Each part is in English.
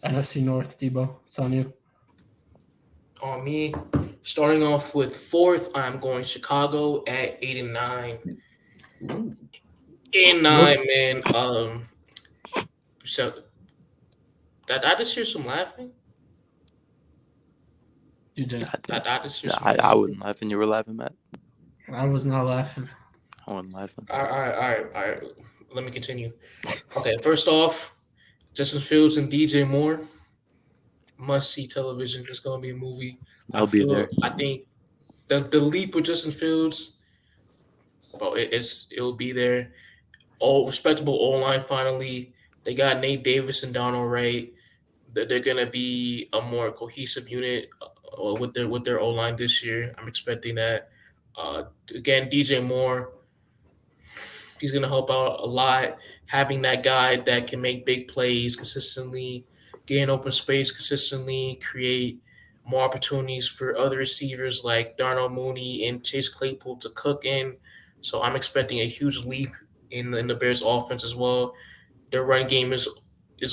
NFC North, Dibo. It's on you. On me, starting off with fourth, I'm going Chicago at 8 and 9. Ooh. 8 and 9, Look, man. So did I just hear some laughing? you did. I did. I just hear Yeah, somebody I laughing. wasn't laughing. You were laughing, Matt. I was not laughing. I wasn't laughing. All right. Let me continue. Okay, first off, Justin Fields and DJ Moore, must see television. It's gonna be a movie. I'll be there. I think the leap with Justin Fields, well, it'll be there. All respectable O line finally. They got Nate Davis and Donald Wright. They're gonna be a more cohesive unit with their O line this year. I'm expecting that. Uh, Again, DJ Moore, he's gonna help out a lot. Having that guy that can make big plays consistently, gain open space consistently, create more opportunities for other receivers like Darnell Mooney and Chase Claypool to cook in. So I'm expecting a huge leap in the Bears offense as well. Their run game is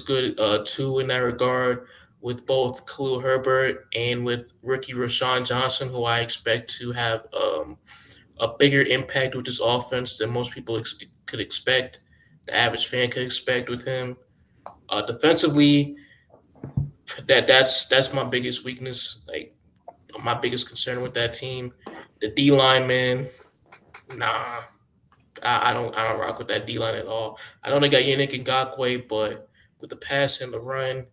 good too in that regard with both Khalil Herbert and with rookie Rashawn Johnson, who I expect to have a bigger impact with this offense than most people could expect. The average fan could expect with him. Defensively, that's my biggest weakness. Like my biggest concern with that team, the D line, man. Nah, I don't rock with that D line at all. I know they got Yannick Ngakwe, but with the pass and the run,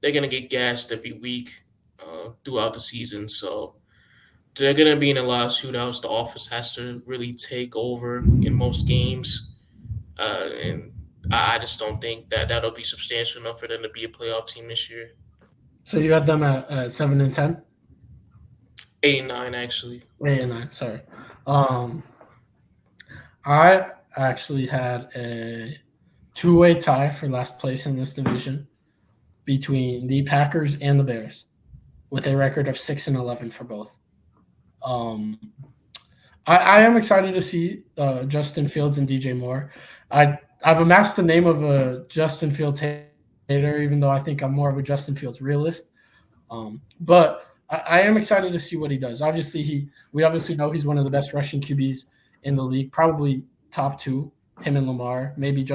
they're gonna get gassed every week throughout the season. So they're gonna be in a lot of shootouts. The offense has to really take over in most games, and I just don't think that that'll be substantial enough for them to be a playoff team this year. So you had them at 7 and 10, 8 and 9 actually. 8 and 9. Sorry. Um, I actually had a two-way tie for last place in this division between the Packers and the Bears, with a record of 6-11 for both. Um, I am excited to see Justin Fields and DJ Moore. I've amassed the name of a Justin Fields hater, even though I think I'm more of a Justin Fields realist. But I am excited to see what he does. We obviously know he's one of the best rushing QBs in the league, probably top two, him and Lamar. Maybe maybe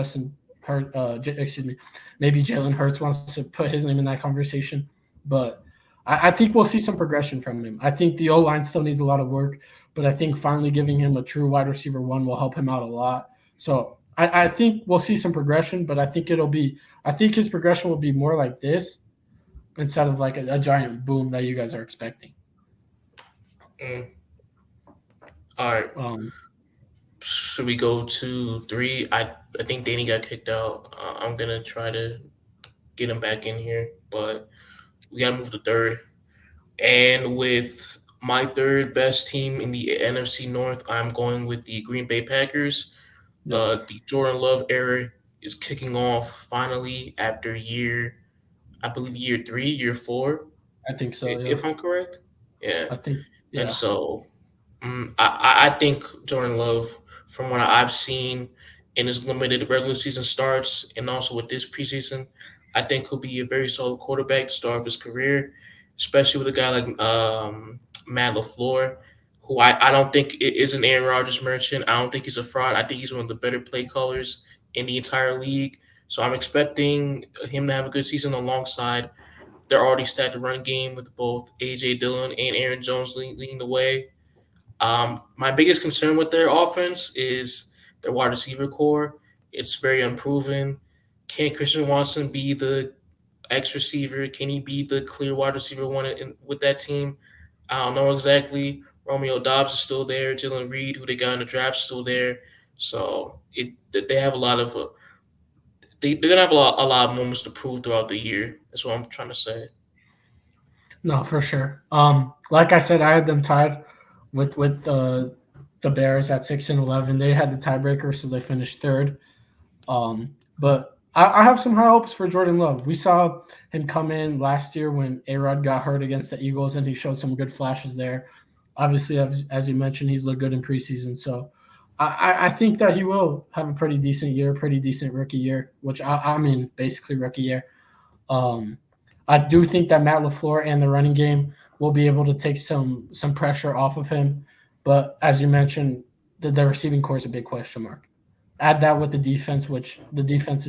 Jalen Hurts wants to put his name in that conversation. But I think we'll see some progression from him. I think the O line still needs a lot of work, but I think finally giving him a true wide receiver one will help him out a lot. So I think we'll see some progression, but I think his progression will be more like this instead of like a giant boom that you guys are expecting. Mm. All right, Um, should we go to three? I think Danny got kicked out. I'm gonna try to get him back in here, but we gotta move to third. And with my third best team in the NFC North, I'm going with the Green Bay Packers. yep, The Jordan Love era is kicking off finally after I believe year three, year four, I think so. Yeah, if I'm correct. Yeah, I think and yeah. so I think Jordan Love, from what I've seen in his limited regular season starts and also with this preseason, I think he'll be a very solid quarterback to start off his career, especially with a guy like Matt LaFleur, who I don't think is an Aaron Rodgers merchant. I don't think he's a fraud. I think he's one of the better play callers in the entire league. So I'm expecting him to have a good season alongside their already stacked run game with both AJ Dillon and Aaron Jones leading the way. My biggest concern with their offense is their wide receiver core. It's very unproven. Can Christian Watson be the X receiver? Can he be the clear wide receiver one with that team? I don't know exactly. Romeo Dobbs is still there. Jalen Reed, who they got in the draft, is still there. So they have a lot of they're gonna have a lot of moments to prove throughout the year. That's what I'm trying to say. No, for sure. Like I said, I had them tied with the Bears at 6-11. They had the tiebreaker, so they finished third. But I have some high hopes for Jordan Love. We saw him come in last year when A-Rod got hurt against the Eagles, and he showed some good flashes there. Obviously, as you mentioned, he's looked good in preseason. So I think that he will have a pretty decent year, pretty decent rookie year, which I mean, basically rookie year. Um, I do think that Matt LaFleur and the running game will be able to take some pressure off of him. But as you mentioned, the receiving core is a big question mark. Add that with the defense, which the defense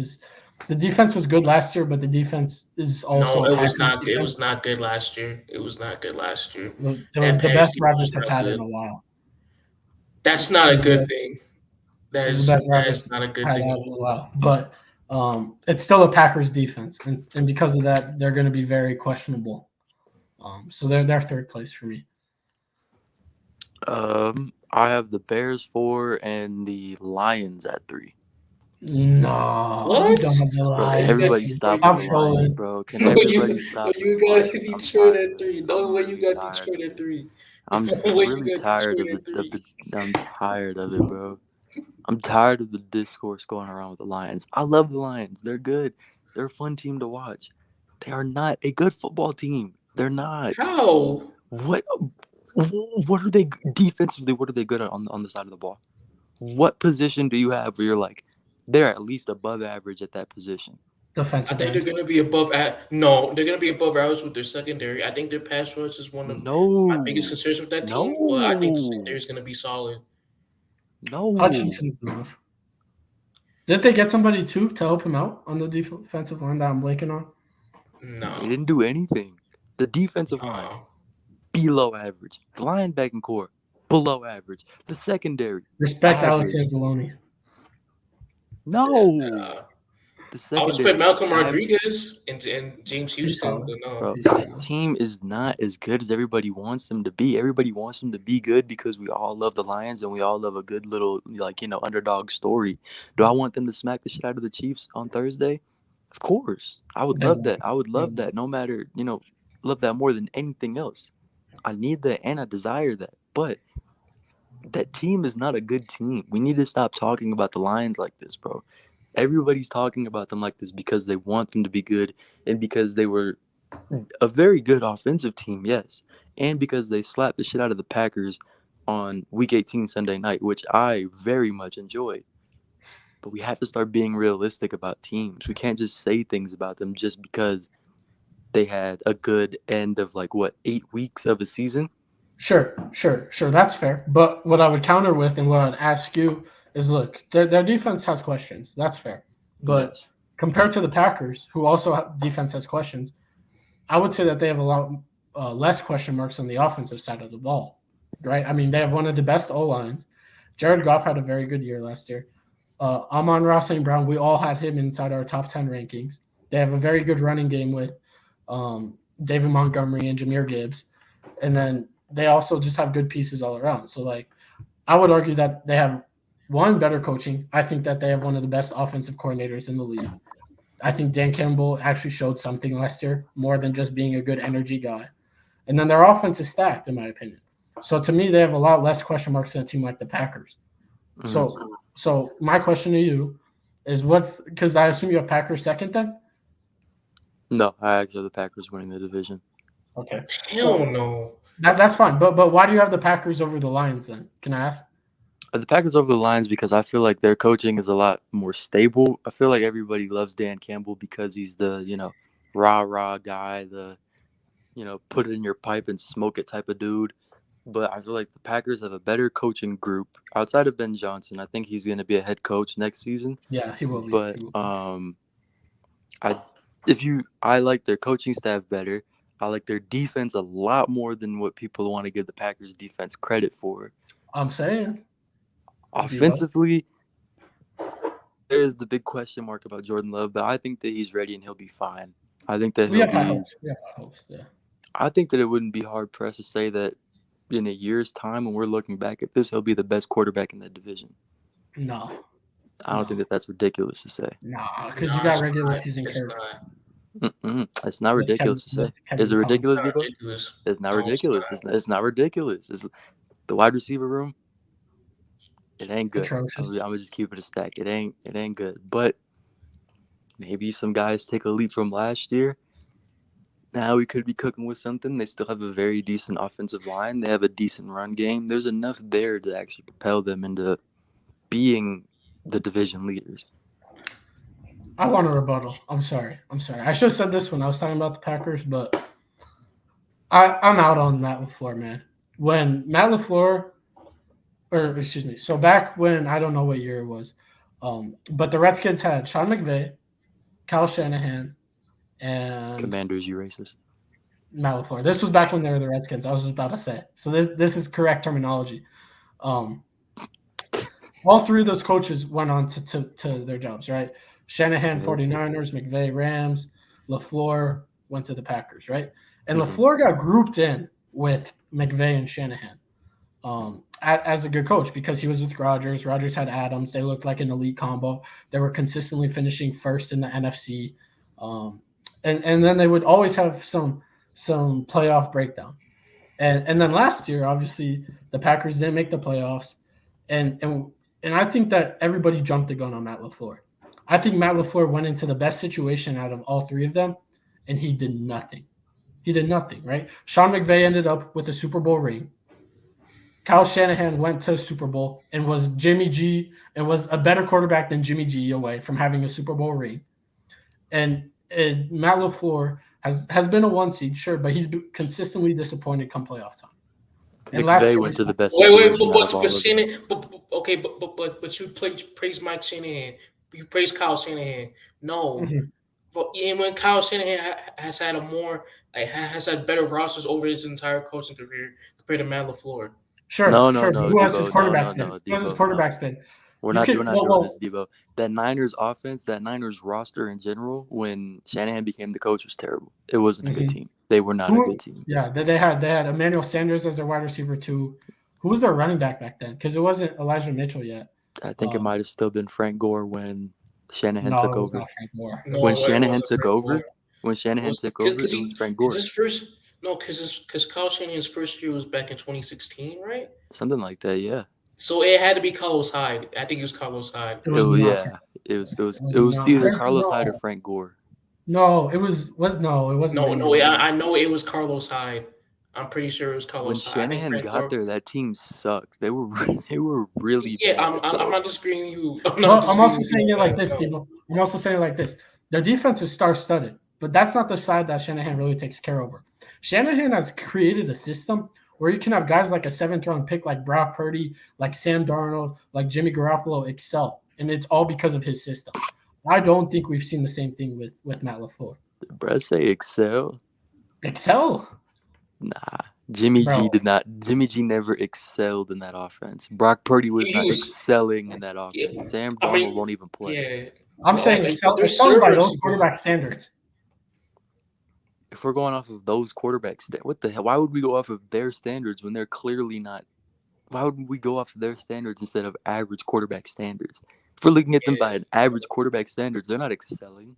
was good last year, but the defense is also No, a it was Packers not. It defense. was not good last year. It was not good last year. It That was the Packers best defense Rodgers was has not had in good. a while. That's It not a was the good best. thing. It was the best That is Rodgers not a good had in thing. a while. But it's still a Packers defense, and because of that, they're going to be very questionable. So they're third place for me. I have the Bears 4 and the Lions at 3. No, you What? don't have the Bro, can You Lions. got everybody stop with Detroit Stop the at Lions, trolling. bro? Can three. everybody stop with You the got Lions? I'm Detroit tired. at 3. I'm No way you really got tired Detroit of at it. 3. I'm No way you really got tired Detroit of at 3. I'm tired of it, bro. I'm tired of the discourse going around with the Lions. I love the Lions. They're good. They're a fun team to watch. They are not a good football team. They're not. How? What are they defensively? What are they good at on the side of the ball? What position do you have where you're like, they're at least above average at that position? I Defensive think they're end. gonna be above at no, they're gonna be above average with their secondary. I think their pass rush is one of my biggest No, concerns with that team, but I think the secondary no, is gonna be solid. no. Hutchinson's enough. Did they get somebody too to help him out on the defensive line that I'm blanking on? They No. didn't do anything. The defensive line, below average. The linebacking core, below average. The secondary, Respect Alex average. Anzalone. No. The I would expect secondary, Malcolm average. Rodriguez and James He's Houston, solid. but no. Bro, He's that solid. team is not as good as everybody wants them to be. Everybody wants them to be good because we all love the Lions and we all love a good little, underdog story. Do I want them to smack the shit out of the Chiefs on Thursday? Of course. I would They love that. won't. I would love that no matter, love that more than anything else. I need that and I desire that. But that team is not a good team. We need to stop talking about the Lions like this, bro. Everybody's talking about them like this because they want them to be good and because they were a very good offensive team, yes, and because they slapped the shit out of the Packers on Week 18 Sunday night, which I very much enjoyed. But we have to start being realistic about teams. We can't just say things about them just because they had a good end of 8 weeks of a season. Sure. That's fair. But what I would counter with and what I'd ask you is, look, their defense has questions. That's fair. But Yes. compared to the Packers, who also defense has questions, I would say that they have a lot less question marks on the offensive side of the ball, right? I mean, they have one of the best O lines. Jared Goff had a very good year last year. Amon-Ra St. Brown, we all had him inside our top 10 rankings. They have a very good running game with David Montgomery and Jahmyr Gibbs. And then they also just have good pieces all around. So, I would argue that they have, one, better coaching. I think that they have one of the best offensive coordinators in the league. I think Dan Campbell actually showed something last year, more than just being a good energy guy. And then their offense is stacked, in my opinion. So to me, they have a lot less question marks than a team like the Packers. Mm-hmm. So my question to you is, because I assume you have Packers second then? No, I actually have the Packers winning the division. Okay. Hell no. That's fine. But why do you have the Packers over the Lions then? Can I ask? The Packers over the Lions because I feel like their coaching is a lot more stable. I feel like everybody loves Dan Campbell because he's the, rah-rah guy, the, put it in your pipe and smoke it type of dude. But I feel like the Packers have a better coaching group outside of Ben Johnson. I think he's going to be a head coach next season. Yeah, he will be. But I like their coaching staff better. I like their defense a lot more than what people want to give the Packers defense credit for. I'm saying. Offensively, there's the big question mark about Jordan Love, but I think that he's ready and he'll be fine. I think that We he'll have high be. hopes. We have high hopes. Yeah. I think that it wouldn't be hard pressed to say that in a year's time, when we're looking back at this, he'll be the best quarterback in that division. No. I don't think that that's ridiculous to say. Nah, because you got regular season Kirk. It's not ridiculous to say. Is it ridiculous, Dibo? It's not ridiculous. It's not ridiculous. It's the wide receiver room. It ain't good. I'm gonna just keep it a stack. It ain't good. But maybe some guys take a leap from last year. Now we could be cooking with something. They still have a very decent offensive line. They have a decent run game. There's enough there to actually propel them into being the division leaders. I want a rebuttal. I'm sorry. I should have said this when I was talking about the Packers, but I'm out on Matt LaFleur, man. When Matt LaFleur, or excuse me, so back when I don't know what year it was, but the Redskins had Sean McVay, Kyle Shanahan, and Commanders, you racist. Matt LaFleur. This was back when they were the Redskins. I was just about to say. So this is correct terminology. All three of those coaches went on to their jobs, right? Shanahan, 49ers, McVay, Rams, LaFleur went to the Packers, right? And LaFleur got grouped in with McVay and Shanahan as a good coach because he was with Rodgers. Rodgers had Adams. They looked like an elite combo. They were consistently finishing first in the NFC. And then they would always have some playoff breakdown. And then last year, obviously, the Packers didn't make the playoffs. And I think that everybody jumped the gun on Matt LaFleur. I think Matt LaFleur went into the best situation out of all three of them, and he did nothing. He did nothing, right? Sean McVay ended up with a Super Bowl ring. Kyle Shanahan went to Super Bowl and was Jimmy G and was a better quarterback than Jimmy G away from having a Super Bowl ring. And Matt LaFleur has been a one seed, sure, but he's been consistently disappointed come playoff time. And McVay went to the best. But Shanahan, but you praise Mike Shanahan, you praise Kyle Shanahan. No, but when Kyle Shanahan has had has had better rosters over his entire coaching career compared to Matt LaFleur. Sure, no. Who has his quarterback spin? Who has his quarterback spin? We're not doing this, Dibo. That Niners offense, that Niners roster in general, when Shanahan became the coach, was terrible. It wasn't a good team. They were not a good team. Yeah, they had Emmanuel Sanders as their wide receiver too. Who was their running back then? Because it wasn't Elijah Mitchell yet. I think it might have still been Frank Gore when Shanahan took over. It was not Frank Gore. When Shanahan took over, it was Frank Gore. Because Kyle Shanahan's first year was back in 2016, right? Something like that, yeah. So it had to be Carlos Hyde. I think it was Carlos Hyde. It was either Carlos Hyde or Frank Gore. No, it was it wasn't. No, I know it was Carlos Hyde. I'm pretty sure it was Carlos Hyde. When Shanahan got there, that team sucked. They were really bad. I'm not disagreeing with you. I'm also saying it like this, Dibo. I'm also saying it like this. Their defense is star-studded, but that's not the side that Shanahan really takes care over. Shanahan has created a system where you can have guys like a 7th-round pick like Brock Purdy, like Sam Darnold, like Jimmy Garoppolo excel, and it's all because of his system. I don't think we've seen the same thing with Matt LaFleur. Did Brad say excel? Excel? Nah. Jimmy G never excelled in that offense. Brock Purdy was not excelling in that offense. Yeah, Sam Darnold won't even play. Yeah. I'm saying excel by those quarterback standards. If we're going off of those quarterbacks, what the hell? Why would we go off of their standards when they're clearly not? Why would we go off of their standards instead of average quarterback standards? If we're looking at them by average quarterback standards, they're not excelling.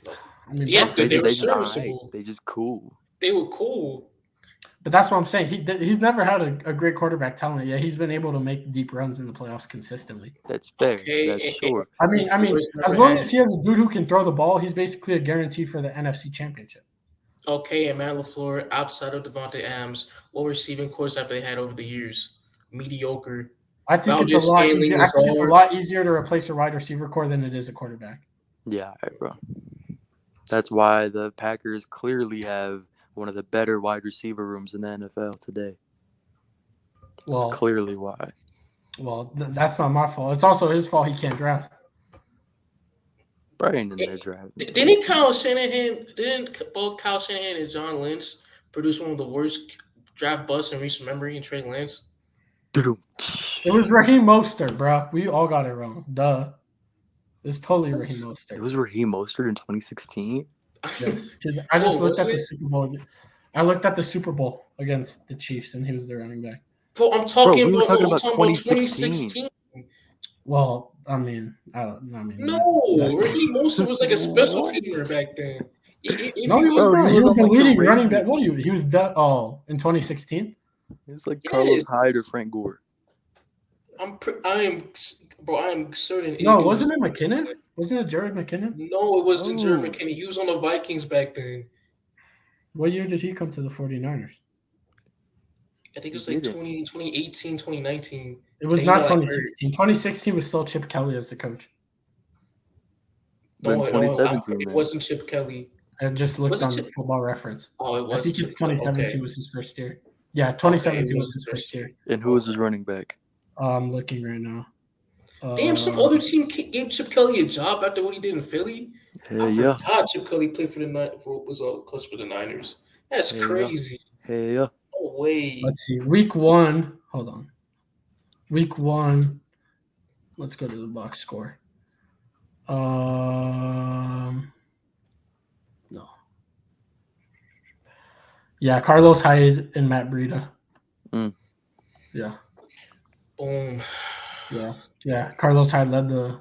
I mean, they were serviceable. They just cool. They were cool. But that's what I'm saying. He's never had a great quarterback talent yet. He's been able to make deep runs in the playoffs consistently. That's fair. That's sure. I mean, as long as he has a dude who can throw the ball, he's basically a guarantee for the NFC Championship. Okay, and Matt LaFleur, outside of Devontae Adams, what receiving course have they had over the years? Mediocre. I think it's a lot easier to replace a wide receiver core than it is a quarterback. Yeah, bro. That's why the Packers clearly have one of the better wide receiver rooms in the NFL today. That's clearly why. Well, that's not my fault. It's also his fault he can't draft. Brian in their draft. Didn't both Kyle Shanahan and John Lynch produce one of the worst draft busts in recent memory in Trey Lance? It was Raheem Mostert, bro. We all got it wrong. Duh. It's totally Raheem Mostert. It was Raheem Mostert in 2016? Yes, because I just looked at the Super Bowl. I looked at the Super Bowl against the Chiefs, and he was the running back. Bro, I'm talking about 2016. Well, I mean, Raheem Mostert was like a special teamer back then. He was not. He was the leading running back. What he was in 2016? It was like Carlos Hyde or Frank Gore. I am certain. No, wasn't it McKinnon? Wasn't it Jared McKinnon? No, it wasn't Jared McKinnon. He was on the Vikings back then. What year did he come to the 49ers? I think it was like 2018, 2019. It was not 2016. 2016 was still Chip Kelly as the coach. Then No, 2017 it then. wasn't Chip Kelly. I just Was looked it on Chip? Football Reference. Oh, it I was think Chip it's Kelly. 2017 Okay. was his first year. Yeah, Okay, 2017 it was was his first year. And who was his running back? I'm looking right now. Damn, some other team gave Chip Kelly a job after what he did in Philly. Hell I yeah. forgot Chip Kelly played for was a coach for the Niners. That's Hell yeah. crazy. Hell yeah. No way. Let's see. Week 1. Hold on. Week 1. Let's go to the box score. No. Yeah, Carlos Hyde and Matt Breida. Mm. Yeah. Boom. Yeah. Carlos Hyde led the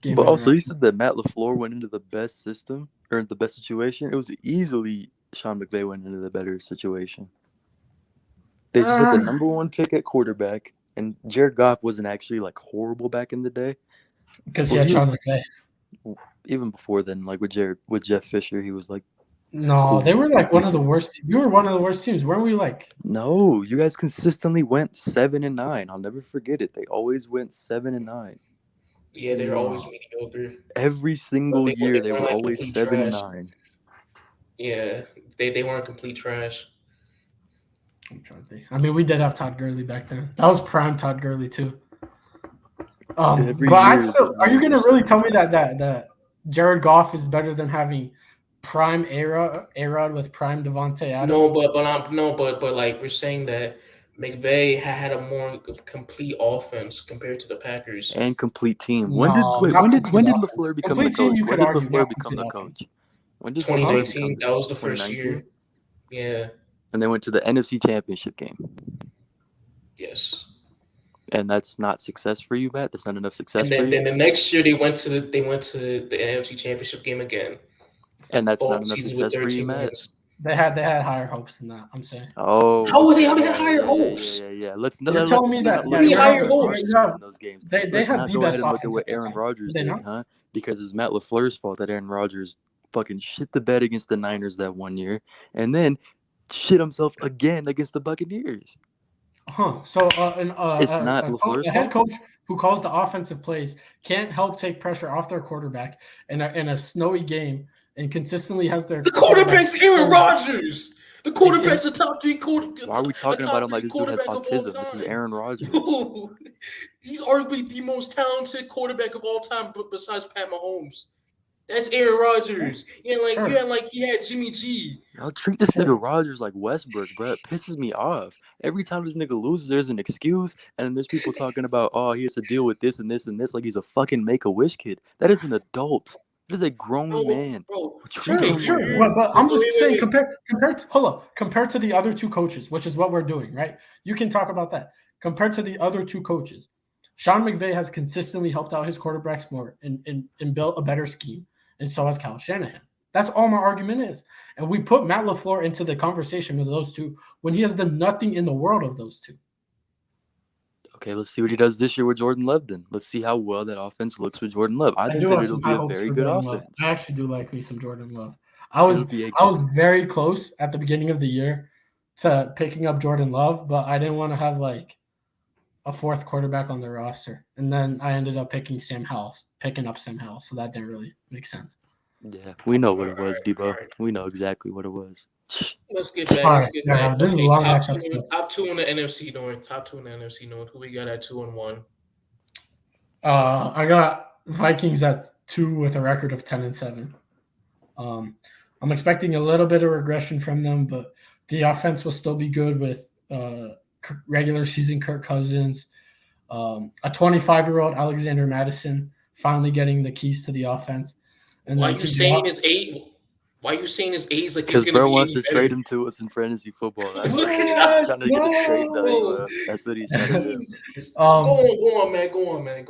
game. But in also, you rushing. said that Matt LaFleur went into the best system or the best situation. It was easily Sean McVay went into the better situation. They just had the number 1 pick at quarterback, and Jared Goff wasn't actually like horrible back in the day. Because he had Sean McVay. Even before then, like with Jeff Fisher, he was like, no, cool. They were like one of the decent. worst. You were one of the worst teams, weren't we? Like, no, you guys consistently went 7-9. I'll never forget it. They always went 7-9. Yeah, they were always mediocre. Every single year, they were like always complete 7-9. Yeah, they weren't complete trash. I'm trying to think. I mean, we did have Todd Gurley back then. That was prime Todd Gurley too. Every But year, are you gonna really tell me that Jared Goff is better than having prime A-Rod with prime Devontae Adams? No, but like we're saying that McVay had a more complete offense compared to the Packers and complete team. No, When did LaFleur become Complete the team, coach? you When could did argue, LaFleur not become the complete coach? When did 2019. That was the first year. 2019? Yeah. And they went to the NFC Championship game. Yes. And that's not success for you, Matt? That's not enough success And for then you? the next year they went to the NFC Championship game again. And that's Both not enough seasons success with for you, 13 Matt? wins. They had higher hopes than that. I'm saying. Oh, How they had higher hopes? Yeah. You're telling me that Give me higher hopes. In those games. They Let's had not the go best ahead and look at offense what at that Aaron time. Rodgers Did they did, not? huh? Because it's Matt LaFleur's fault that Aaron Rodgers fucking shit the bed against the Niners that one year, and then shit himself again against the Buccaneers. So it's not LaFleur's a head coach who calls the offensive plays can't help take pressure off their quarterback in a snowy game and consistently has their The quarterback's Aaron Rodgers. The quarterback's a top 3 quarterback. Why are we talking about him like this dude has autism? This is Aaron Rodgers. He's arguably the most talented quarterback of all time, but besides Pat Mahomes. That's Aaron Rodgers. You ain't like he had Jimmy G. Y'all treat this nigga Rodgers like Westbrook, bro. It pisses me off. Every time this nigga loses, there's an excuse, and then there's people talking about, oh, he has to deal with this and this and this, like he's a fucking Make-A-Wish kid. That is an adult. That is a grown man. Bro. Sure. But I'm just saying, compared to the other two coaches, which is what we're doing, right? You can talk about that. Compared to the other two coaches, Sean McVay has consistently helped out his quarterbacks more and built a better scheme. And so has Kyle Shanahan. That's all my argument is. And we put Matt LaFleur into the conversation with those two when he has done nothing in the world of those two. Okay, let's see what he does this year with Jordan Love then. Let's see how well that offense looks with Jordan Love. I think that it'll be a very good offense. I actually do like me some Jordan Love. I was very close at the beginning of the year to picking up Jordan Love, but I didn't want to have like a fourth quarterback on the roster. And then I ended up picking up Sam Howell. So that didn't really make sense. Yeah, we know what it was, Dibo. We know exactly what it was. Let's get back. This is a long episode. Top 2 in the NFC North. Who we got at 2-1? I got Vikings at 2 with a record of 10-7. I'm expecting a little bit of regression from them, but the offense will still be good with regular season Kirk Cousins, a 25-year-old Alexander Madison finally getting the keys to the offense. And why are you saying his age? Why are you saying his age like he's going to be Because bro wants to trade him to us in fantasy football. That's trying to get a trade done, bro. That's what he's trying to do. Go on, man.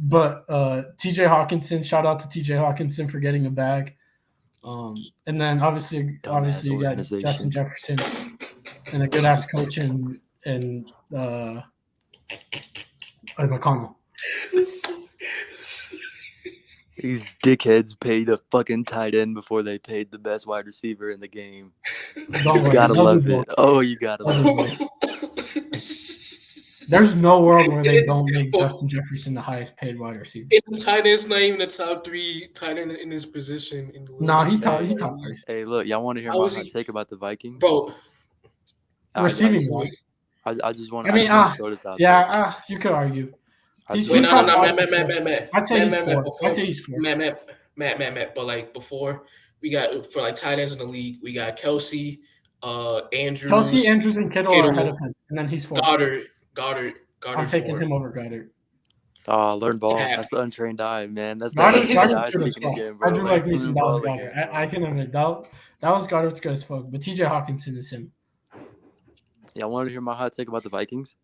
But TJ Hawkinson, shout out to TJ Hawkinson for getting a bag. And then obviously you got Justin Jefferson and a good ass coach in McConnell. These dickheads paid a fucking tight end before they paid the best wide receiver in the game. You gotta love it. Oh, you gotta love it. There's no world where they don't make Well, Justin Jefferson the highest paid wide receiver. and the tight end's not even the top 3 tight end in his position in the league. No, he Hey, top 3. Hey, look, y'all want to hear How my is hot he- take about the Vikings? Bro, Receiving wise. I just want I mean, to throw this out there. yeah, you could argue. He's wait, top no, five Matt, for sure. I'd say he's 4. before, I'd say he's 4. Matt, but like before, we got for like tight ends in the league, we got Kelsey, Andrews, Andrews, and Kittle are ahead of him, and then he's 4. Goddard. I'm taking 4. him over Goddard. Learn ball. Cap. That's the untrained eye, man. That's the Goddard's untrained good eye as speaking fuck. again, bro. I do like me some Learn Dallas ball Goddard. again, bro. I can admit that was Goddard's good as fuck, but TJ Hawkinson is him. Y'all want to hear my hot take about the Vikings?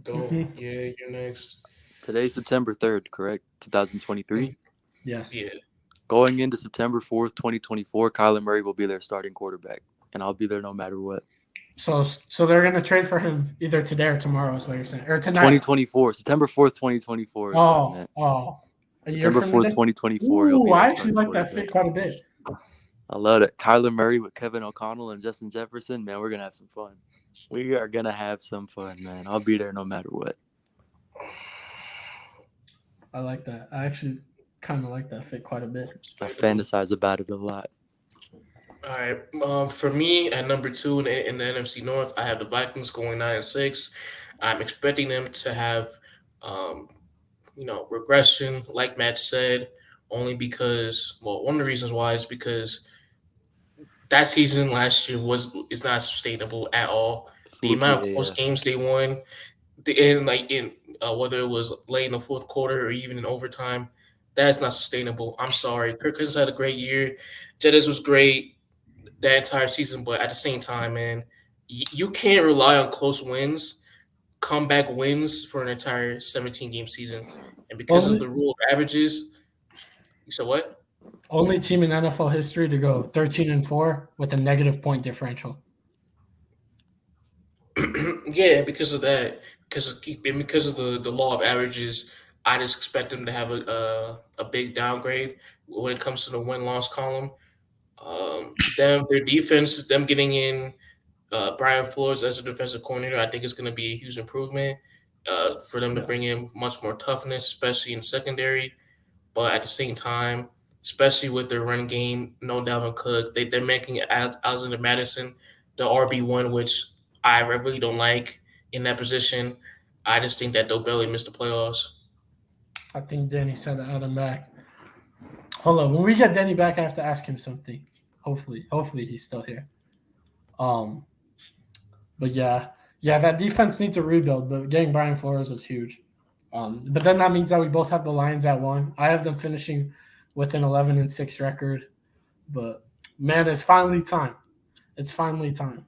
Go. Mhm. Yeah, you're next. Today's September 3rd, correct? 2023? Yes. Yeah. Going into September 4th, 2024, Kyler Murray will be their starting quarterback, and I'll be there no matter what. So they're gonna trade for him either today or tomorrow, is what you're saying, or tonight. 2024, September 4th, 2024. is what I meant. A year September from 4th, today? 2024. he'll be Ooh, their I actually starting like that quarterback. fit quite a bit. I love it. Kyler Murray with Kevin O'Connell and Justin Jefferson, man, we're going to have some fun. We are going to have some fun, man. I'll be there no matter what. I like that. I actually kind of like that fit quite a bit. I fantasize about it a lot. All right. For me, at number 2 in the NFC North, I have the Vikings going 9-6. I'm expecting them to have, regression, like Matt said, only because, one of the reasons why is because that season last year is not sustainable at all. The amount of close games they won, whether it was late in the fourth quarter or even in overtime, that's not sustainable. I'm sorry. Kirk Cousins had a great year. Jettis was great that entire season, but at the same time, man, you can't rely on close wins, comeback wins for an entire 17-game season. And because of the rule of averages, you said what? Only team in NFL history to go 13-4 with a negative point differential. Yeah, because of that, because of the law of averages, I just expect them to have a big downgrade when it comes to the win-loss column. Their defense, them getting in Brian Flores as a defensive coordinator, I think it's going to be a huge improvement for them to bring in much more toughness, especially in secondary. But at the same time, especially with their run game, no Dalvin Cook, they're making Alexander Madison the RB1, which I really don't like in that position. I just think that they'll barely miss the playoffs. I think Danny sent Adam back. Hold on. When we get Danny back, I have to ask him something. Hopefully he's still here. But yeah, that defense needs a rebuild. But getting Brian Flores was huge. But then that means that we both have the Lions at 1. I have them finishing with an 11-6 record. But man, it's finally time. It's finally time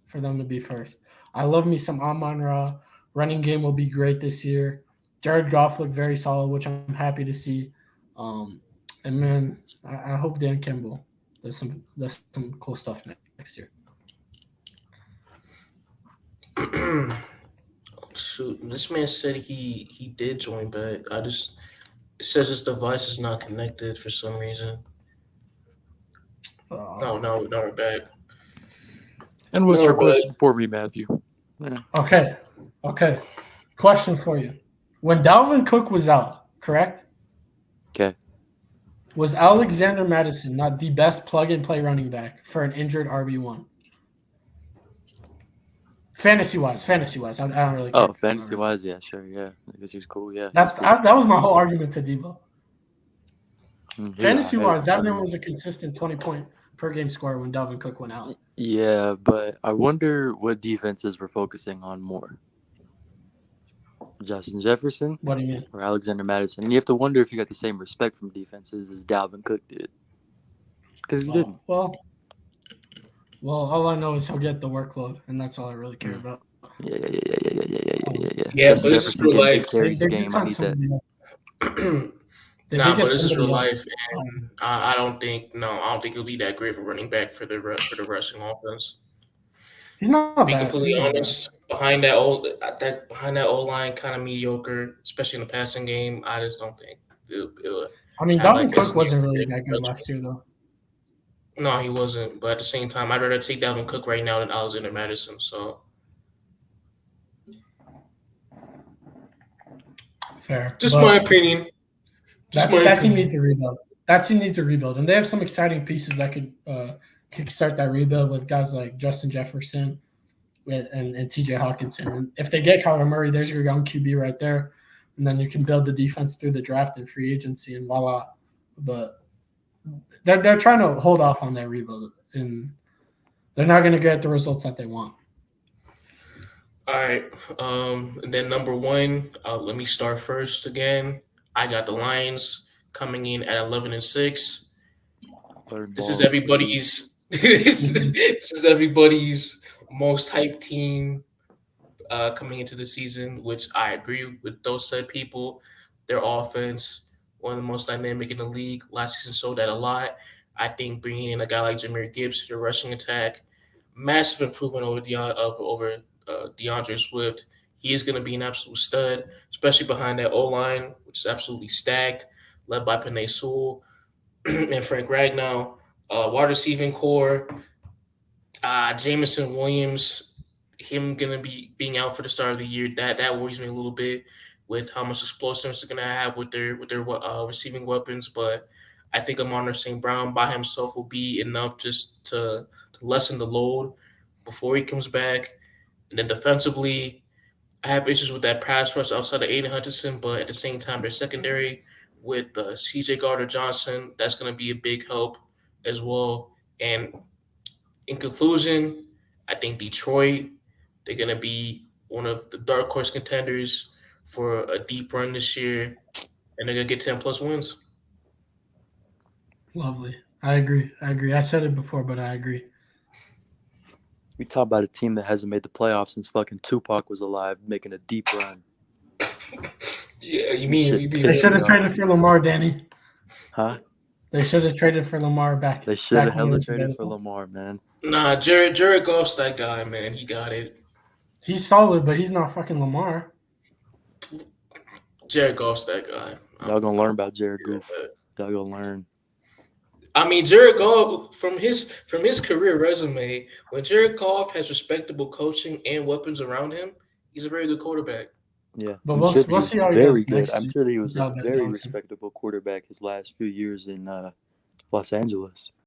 for them to be first. I love me some Amon-Ra. Running game will be great this year. Jared Goff looked very solid, which I'm happy to see. And man, I hope Dan Campbell does some cool stuff next year. Shoot, this man said he did join back. It says his device is not connected for some reason. No, we're back. And what's your question for me, Matthew? Yeah. Okay. Question for you. When Dalvin Cook was out, correct? Okay. Was Alexander Madison not the best plug-and-play running back for an injured RB1? Fantasy-wise. I don't really care. Oh, fantasy-wise, yeah, sure, yeah. I guess he's cool, yeah. That was my whole argument to Dibo. Fantasy-wise, that man was was a consistent 20-point per game scorer when Dalvin Cook went out. Yeah, but I wonder what defenses we're focusing on more. Justin Jefferson? What do you mean? Or Alexander Madison? And you have to wonder if you got the same respect from defenses as Dalvin Cook did. Because he didn't. Well, all I know is he'll get the workload, and that's all I really care about. Yeah. Yeah, but this is real life. Carries the game. I need that. But this is real life, and I don't think it'll be that great for running back for the rushing offense. He's not to be bad. completely honest. Behind that O line, kind of mediocre, especially in the passing game. I just don't think it'll I mean, Dalvin Cook wasn't really that good last year, though. No, he wasn't. But at the same time, I'd rather take Dalvin Cook right now than Alexander Madison. So Fair. Just But my opinion. that team needs a rebuild. That team needs a rebuild, and they have some exciting pieces that could kickstart that rebuild with guys like Justin Jefferson and T.J. Hawkinson. And if they get Kyler Murray, there's your young QB right there, and then you can build the defense through the draft and free agency, and voila. But they're trying to hold off on that rebuild, and they're not going to get the results that they want. All right. And then number one, let me start first again. I got the Lions coming in at 11-6. This is everybody's. This is everybody's most hyped team coming into the season, which I agree with those said people. Their offense, one of the most dynamic in the league. Last season showed that a lot. I think bringing in a guy like Jahmyr Gibbs to the rushing attack, massive improvement over DeAndre Swift. He is going to be an absolute stud, especially behind that O-line, which is absolutely stacked, led by Penei Sewell and Frank Ragnow. Wide receiving core, Jameson Williams, him going to be being out for the start of the year. That worries me a little bit with how much explosiveness they're going to have with their receiving weapons. But I think Amon St. Brown by himself will be enough just to lessen the load before he comes back. And then defensively, I have issues with that pass rush outside of Aiden Hutchinson, but at the same time, their secondary with C.J. Gardner-Johnson, that's going to be a big help as well. And in conclusion, I think Detroit, they're going to be one of the dark horse contenders for a deep run this year, and they're going to get 10-plus wins. Lovely. I agree. I said it before, but I agree. We talk about a team that hasn't made the playoffs since fucking Tupac was alive, making a deep run. Yeah, they should have traded for Lamar, Danny. Huh? They should have traded for Lamar back. They should have hella traded for Lamar, man. Nah, Jared Goff's that guy, man. He got it. He's solid, but he's not fucking Lamar. Jared Goff's that guy. Y'all gonna learn about Jared Goff. Y'all gonna learn. I mean, Jared Goff, from his career resume, when Jared Goff has respectable coaching and weapons around him, he's a very good quarterback. Yeah, but we'll see how he does very good. next I'm year. sure he was a very Johnson. respectable quarterback his last few years in Los Angeles.